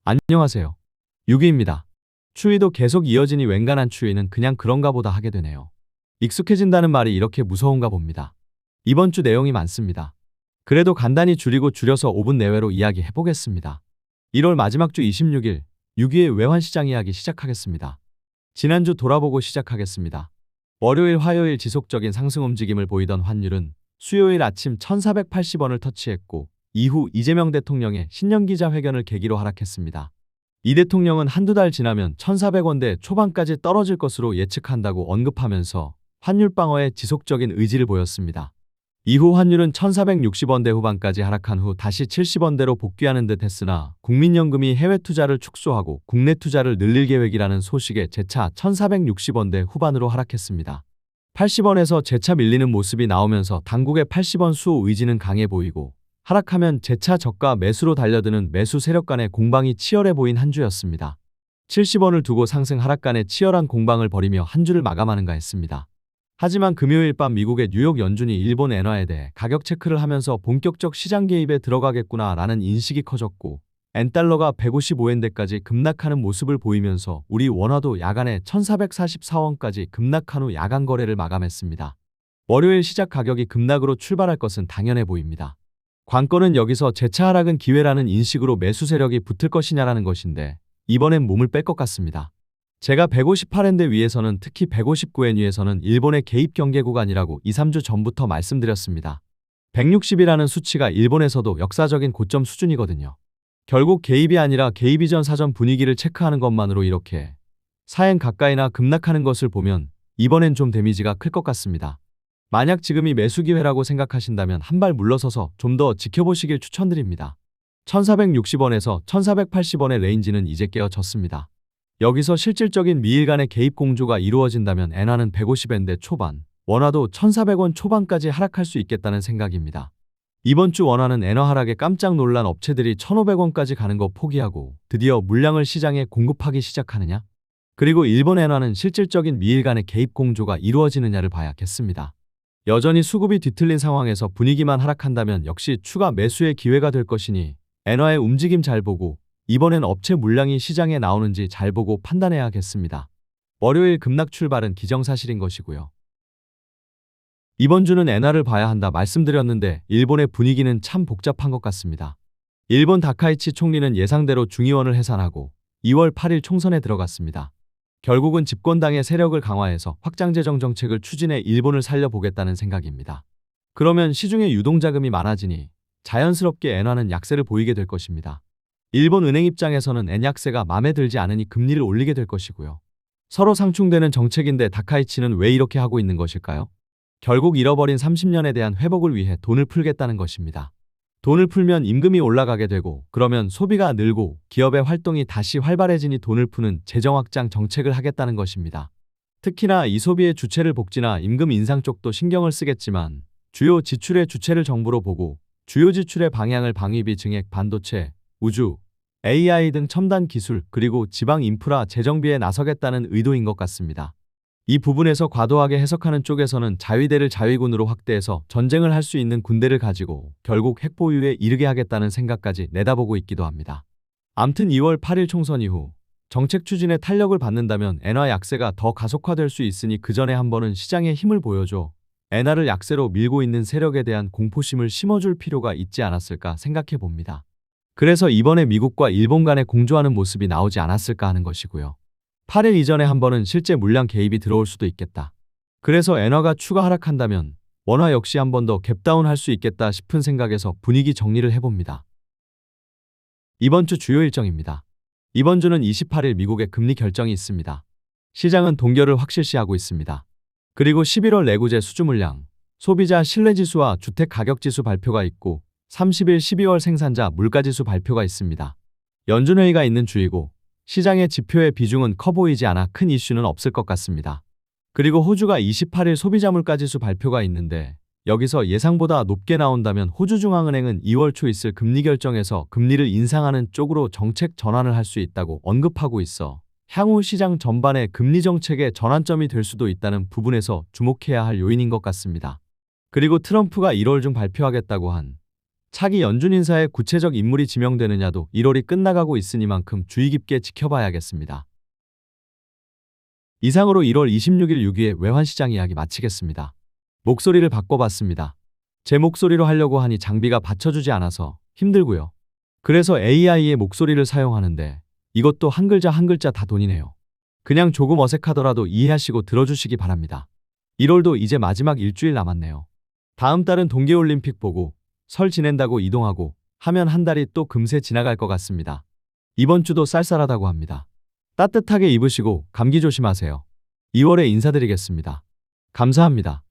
안녕하세요. 유기입니다. 추위도 계속 이어지니 웬간한 추위는 그냥 그런가 보다 하게 되네요. 익숙해진다는 말이 이렇게 무서운가 봅니다. 이번 주 내용이 많습니다. 그래도 간단히 줄이고 줄여서 5분 내외로 이야기해 보겠습니다. 1월 마지막 주 26일, 6위의 외환시장 이야기 시작하겠습니다. 지난주 돌아보고 시작하겠습니다. 월요일, 화요일 지속적인 상승 움직임을 보이던 환율은 수요일 아침 1480원을 터치했고, 이후 이재명 대통령의 신년 기자회견을 계기로 하락했습니다. 이 대통령은 한두 달 지나면 1400원대 초반까지 떨어질 것으로 예측한다고 언급하면서 환율 방어에 지속적인 의지를 보였습니다. 이후 환율은 1460원대 후반까지 하락한 후 다시 70원대로 복귀하는 듯 했으나 국민연금이 해외 투자를 축소하고 국내 투자를 늘릴 계획이라는 소식에 재차 1460원대 후반으로 하락했습니다. 80원에서 재차 밀리는 모습이 나오면서 당국의 80원 수호 의지는 강해 보이고, 하락하면 재차 저가 매수로 달려드는 매수 세력 간의 공방이 치열해 보인 한 주였습니다. 70원을 두고 상승 하락 간의 치열한 공방을 벌이며 한 주를 마감하는가 했습니다. 하지만 금요일 밤 미국의 뉴욕 연준이 일본 엔화에 대해 가격 체크를 하면서 본격적 시장 개입에 들어가겠구나라는 인식이 커졌고, 엔달러가 155엔대까지 급락하는 모습을 보이면서 우리 원화도 야간에 1444원까지 급락한 후 야간 거래를 마감했습니다. 월요일 시작 가격이 급락으로 출발할 것은 당연해 보입니다. 관건은 여기서 재차 하락은 기회라는 인식으로 매수 세력이 붙을 것이냐라는 것인데, 이번엔 몸을 뺄 것 같습니다. 제가 158엔대 위에서는, 특히 159엔 위에서는 일본의 개입 경계 구간이라고 2, 3주 전부터 말씀드렸습니다. 160이라는 수치가 일본에서도 역사적인 고점 수준이거든요. 결국 개입이 아니라 개입 이전 사전 분위기를 체크하는 것만으로 이렇게 4엔 가까이나 급락하는 것을 보면 이번엔 좀 데미지가 클 것 같습니다. 만약 지금이 매수 기회라고 생각하신다면 한 발 물러서서 좀 더 지켜보시길 추천드립니다. 1460원에서 1480원의 레인지는 이제 깨어졌습니다. 여기서 실질적인 미일 간의 개입 공조가 이루어진다면 엔화는 150엔대 초반, 원화도 1400원 초반까지 하락할 수 있겠다는 생각입니다. 이번 주 원화는 엔화 하락에 깜짝 놀란 업체들이 1500원까지 가는 거 포기하고 드디어 물량을 시장에 공급하기 시작하느냐? 그리고 일본 엔화는 실질적인 미일 간의 개입 공조가 이루어지느냐를 봐야겠습니다. 여전히 수급이 뒤틀린 상황에서 분위기만 하락한다면 역시 추가 매수의 기회가 될 것이니 엔화의 움직임 잘 보고, 이번엔 업체 물량이 시장에 나오는지 잘 보고 판단해야겠습니다. 월요일 급락 출발은 기정사실인 것이고요. 이번 주는 엔화를 봐야 한다 말씀드렸는데 일본의 분위기는 참 복잡한 것 같습니다. 일본 다카이치 총리는 예상대로 중의원을 해산하고 2월 8일 총선에 들어갔습니다. 결국은 집권당의 세력을 강화해서 확장재정 정책을 추진해 일본을 살려보겠다는 생각입니다. 그러면 시중에 유동자금이 많아지니 자연스럽게 엔화는 약세를 보이게 될 것입니다. 일본 은행 입장에서는 엔 약세가 마음에 들지 않으니 금리를 올리게 될 것이고요. 서로 상충되는 정책인데 다카이치는 왜 이렇게 하고 있는 것일까요? 결국 잃어버린 30년에 대한 회복을 위해 돈을 풀겠다는 것입니다. 돈을 풀면 임금이 올라가게 되고, 그러면 소비가 늘고 기업의 활동이 다시 활발해지니 돈을 푸는 재정 확장 정책을 하겠다는 것입니다. 특히나 이 소비의 주체를 복지나 임금 인상 쪽도 신경을 쓰겠지만, 주요 지출의 주체를 정부로 보고 주요 지출의 방향을 방위비 증액, 반도체, 우주, AI 등 첨단 기술, 그리고 지방 인프라 재정비에 나서겠다는 의도인 것 같습니다. 이 부분에서 과도하게 해석하는 쪽에서는 자위대를 자위군으로 확대해서 전쟁을 할 수 있는 군대를 가지고 결국 핵보유에 이르게 하겠다는 생각까지 내다보고 있기도 합니다. 암튼 2월 8일 총선 이후 정책 추진에 탄력을 받는다면 엔화 약세가 더 가속화될 수 있으니 그 전에 한 번은 시장에 힘을 보여줘 엔화를 약세로 밀고 있는 세력에 대한 공포심을 심어줄 필요가 있지 않았을까 생각해 봅니다. 그래서 이번에 미국과 일본 간에 공조하는 모습이 나오지 않았을까 하는 것이고요. 8일 이전에 한 번은 실제 물량 개입이 들어올 수도 있겠다. 그래서 엔화가 추가 하락한다면 원화 역시 한 번 더 갭다운 할 수 있겠다 싶은 생각에서 분위기 정리를 해봅니다. 이번 주 주요 일정입니다. 이번 주는 28일 미국의 금리 결정이 있습니다. 시장은 동결을 확실시하고 있습니다. 그리고 11월 내구재 수주 물량, 소비자 신뢰지수와 주택가격지수 발표가 있고 30일 12월 생산자 물가지수 발표가 있습니다. 연준회의가 있는 주이고 시장의 지표의 비중은 커 보이지 않아 큰 이슈는 없을 것 같습니다. 그리고 호주가 28일 소비자 물가지수 발표가 있는데 여기서 예상보다 높게 나온다면 호주중앙은행은 2월 초 있을 금리 결정에서 금리를 인상하는 쪽으로 정책 전환을 할 수 있다고 언급하고 있어 향후 시장 전반의 금리 정책의 전환점이 될 수도 있다는 부분에서 주목해야 할 요인인 것 같습니다. 그리고 트럼프가 1월 중 발표하겠다고 한 차기 연준 인사에 구체적 인물이 지명되느냐도 1월이 끝나가고 있으니만큼 주의 깊게 지켜봐야겠습니다. 이상으로 1월 26일 6위의 외환시장 이야기 마치겠습니다. 목소리를 바꿔봤습니다. 제 목소리로 하려고 하니 장비가 받쳐주지 않아서 힘들고요. 그래서 AI의 목소리를 사용하는데 이것도 한 글자 한 글자 다 돈이네요. 그냥 조금 어색하더라도 이해하시고 들어주시기 바랍니다. 1월도 이제 마지막 일주일 남았네요. 다음 달은 동계올림픽 보고 설 지낸다고 이동하고 하면 한 달이 또 금세 지나갈 것 같습니다. 이번 주도 쌀쌀하다고 합니다. 따뜻하게 입으시고 감기 조심하세요. 2월에 인사드리겠습니다. 감사합니다.